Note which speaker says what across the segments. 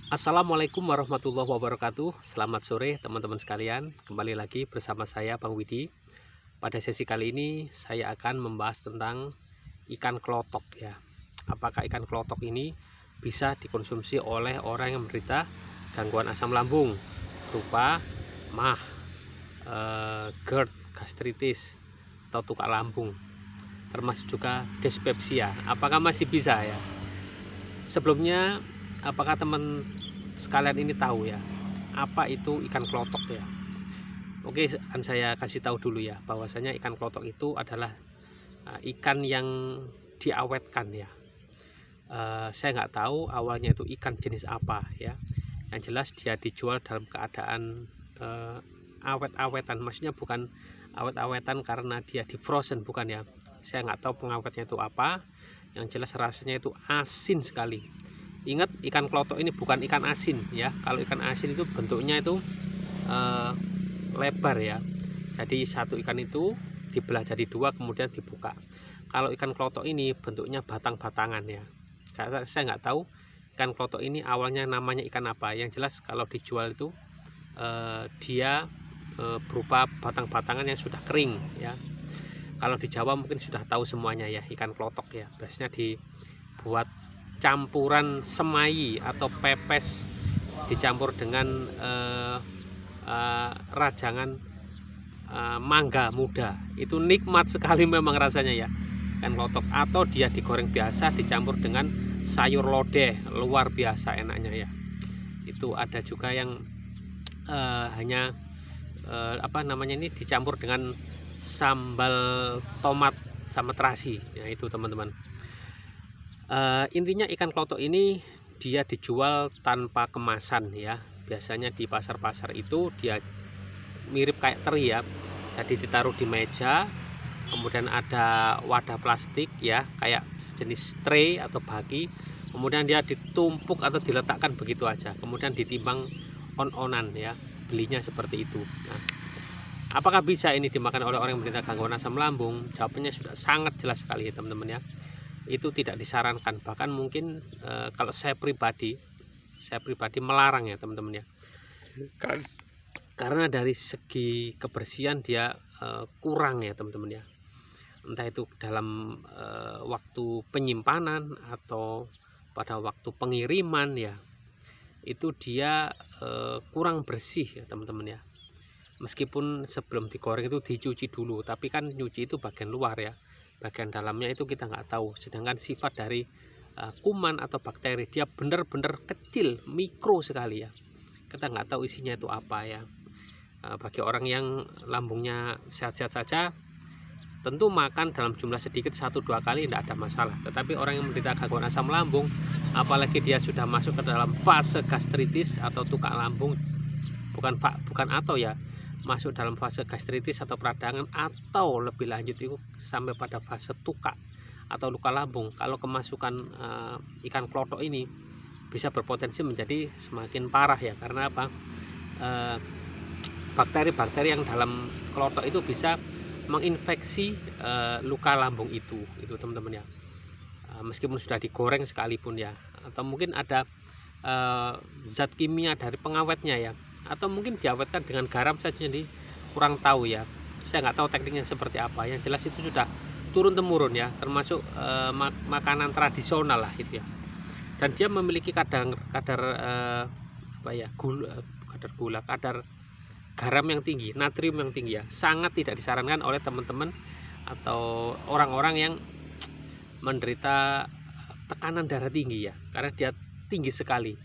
Speaker 1: Assalamualaikum warahmatullahi wabarakatuh. Selamat sore teman-teman sekalian. Kembali lagi bersama saya Bang Widi. Pada sesi kali ini saya akan membahas tentang ikan klotok ya. Apakah ikan klotok ini bisa dikonsumsi oleh orang yang menderita gangguan asam lambung berupa MAH, GERD, gastritis atau tukak lambung, termasuk juga dyspepsia. Apakah masih bisa ya? Sebelumnya, apakah teman sekalian ini tahu ya apa itu ikan klotok ya? Oke, akan saya kasih tahu dulu ya bahwasanya ikan klotok itu adalah ikan yang diawetkan ya. Saya nggak tahu awalnya itu ikan jenis apa ya. Yang jelas dia dijual dalam keadaan awet-awetan. Maksudnya bukan awet-awetan karena dia di frozen, bukan ya. Saya nggak tahu pengawetnya itu apa. Yang jelas rasanya itu asin sekali. Ingat, ikan klotok ini bukan ikan asin ya. Kalau ikan asin itu bentuknya itu lebar ya. Jadi satu ikan itu dibelah jadi dua kemudian dibuka. Kalau ikan klotok ini bentuknya batang-batangan ya. Saya nggak tahu ikan klotok ini awalnya namanya ikan apa. Yang jelas kalau dijual itu dia berupa batang-batangan yang sudah kering ya. Kalau di Jawa mungkin sudah tahu semuanya ya ikan klotok ya. Biasanya dibuat campuran semai atau pepes dicampur dengan rajangan mangga muda. Itu nikmat sekali memang rasanya ya ikan klotok. Atau dia digoreng biasa dicampur dengan sayur lodeh, luar biasa enaknya ya. Itu ada juga yang hanya apa namanya ini dicampur dengan sambal tomat sama terasi ya. Itu teman-teman, intinya ikan klotok ini dia dijual tanpa kemasan ya. Biasanya di pasar-pasar itu dia mirip kayak teri ya, jadi ditaruh di meja, kemudian ada wadah plastik ya kayak jenis tray atau baki, kemudian dia ditumpuk atau diletakkan begitu aja, kemudian ditimbang on-onan ya, belinya seperti itu. Nah, apakah bisa ini dimakan oleh orang yang menderita gangguan asam lambung? Jawabannya sudah sangat jelas sekali ya teman-teman ya. Itu tidak disarankan, bahkan mungkin kalau saya pribadi melarang ya teman-teman ya. Karena dari segi kebersihan dia kurang ya teman-teman ya. Entah itu dalam waktu penyimpanan atau pada waktu pengiriman ya, itu dia kurang bersih ya teman-teman ya. Meskipun sebelum digoreng itu dicuci dulu, tapi kan nyuci itu bagian luar ya, bagian dalamnya itu kita nggak tahu. Sedangkan sifat dari kuman atau bakteri dia benar-benar kecil, mikro sekali ya, kita nggak tahu isinya itu apa ya. Bagi orang yang lambungnya sehat-sehat saja, tentu makan dalam jumlah sedikit 1-2 kali tidak ada masalah. Tetapi orang yang menderita gangguan asam lambung, apalagi dia sudah masuk ke dalam fase gastritis atau tukak lambung, bukan atau ya, masuk dalam fase gastritis atau peradangan, atau lebih lanjut itu sampai pada fase tukak atau luka lambung. Kalau kemasukan ikan klotok ini bisa berpotensi menjadi semakin parah ya. Karena apa? Bakteri-bakteri yang dalam klotok itu bisa menginfeksi luka lambung itu teman-teman ya. Meskipun sudah digoreng sekalipun ya, atau mungkin ada zat kimia dari pengawetnya ya, atau mungkin diawetkan dengan garam saja, jadi kurang tahu ya. Saya nggak tahu tekniknya seperti apa. Yang jelas itu sudah turun temurun ya, termasuk makanan tradisional lah itu ya. Dan dia memiliki kadar apa ya, kadar garam yang tinggi, natrium yang tinggi ya. Sangat tidak disarankan oleh teman-teman atau orang-orang yang menderita tekanan darah tinggi ya, karena dia tinggi sekali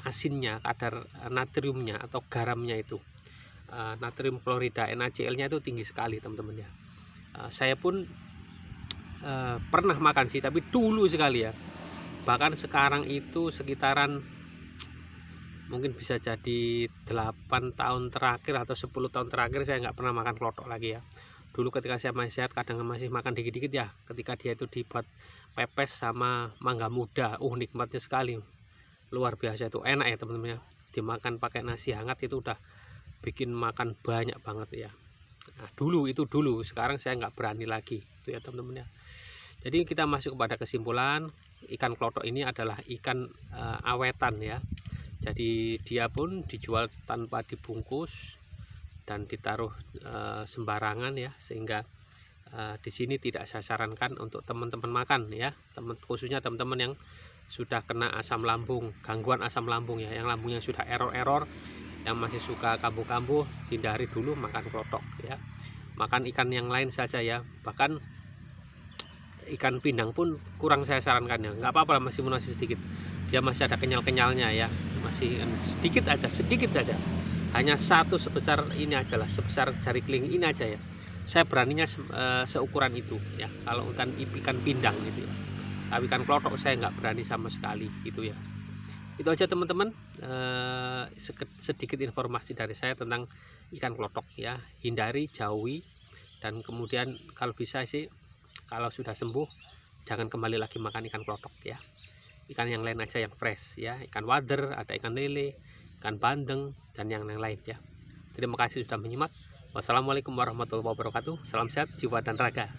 Speaker 1: asinnya, kadar natriumnya atau garamnya itu, natrium klorida NaCl-nya itu tinggi sekali teman-teman ya. Saya pun pernah makan sih, tapi dulu sekali ya. Bahkan sekarang itu sekitaran mungkin bisa jadi 8 tahun terakhir atau 10 tahun terakhir saya nggak pernah makan klotok lagi ya. Dulu ketika saya masih sehat kadang masih makan dikit-dikit ya, ketika dia itu dibuat pepes sama mangga muda, nikmatnya sekali, luar biasa. Itu enak ya teman-teman ya, dimakan pakai nasi hangat itu udah bikin makan banyak banget ya. Nah, dulu, sekarang saya nggak berani lagi itu ya teman-teman ya. Jadi kita masuk kepada kesimpulan, ikan klotok ini adalah ikan awetan ya. Jadi dia pun dijual tanpa dibungkus dan ditaruh sembarangan ya, sehingga di sini tidak saya sarankan untuk teman-teman makan ya, khususnya teman-teman yang sudah kena asam lambung, gangguan asam lambung ya, yang lambungnya sudah error-error, yang masih suka kambuh-kambuh, hindari dulu makan klotok ya. Makan ikan yang lain saja ya, bahkan ikan pindang pun kurang saya sarankan ya. Nggak apa-apa, masih sedikit, dia masih ada kenyal-kenyalnya ya, masih sedikit aja, hanya satu sebesar ini aja lah, sebesar jari kelingking ini aja ya. Saya beraninya seukuran itu ya kalau ikan pindang gitu ya, tapi ikan klotok saya nggak berani sama sekali gitu ya. Itu aja teman-teman, sedikit informasi dari saya tentang ikan klotok ya. Hindari, jauhi, dan kemudian kalau bisa sih, kalau sudah sembuh jangan kembali lagi makan ikan klotok ya. Ikan yang lain aja yang fresh ya, ikan wader, ada ikan lele, ikan bandeng, dan yang lain ya. Terima kasih sudah menyimak. Wassalamualaikum warahmatullahi wabarakatuh. Salam sehat jiwa dan raga.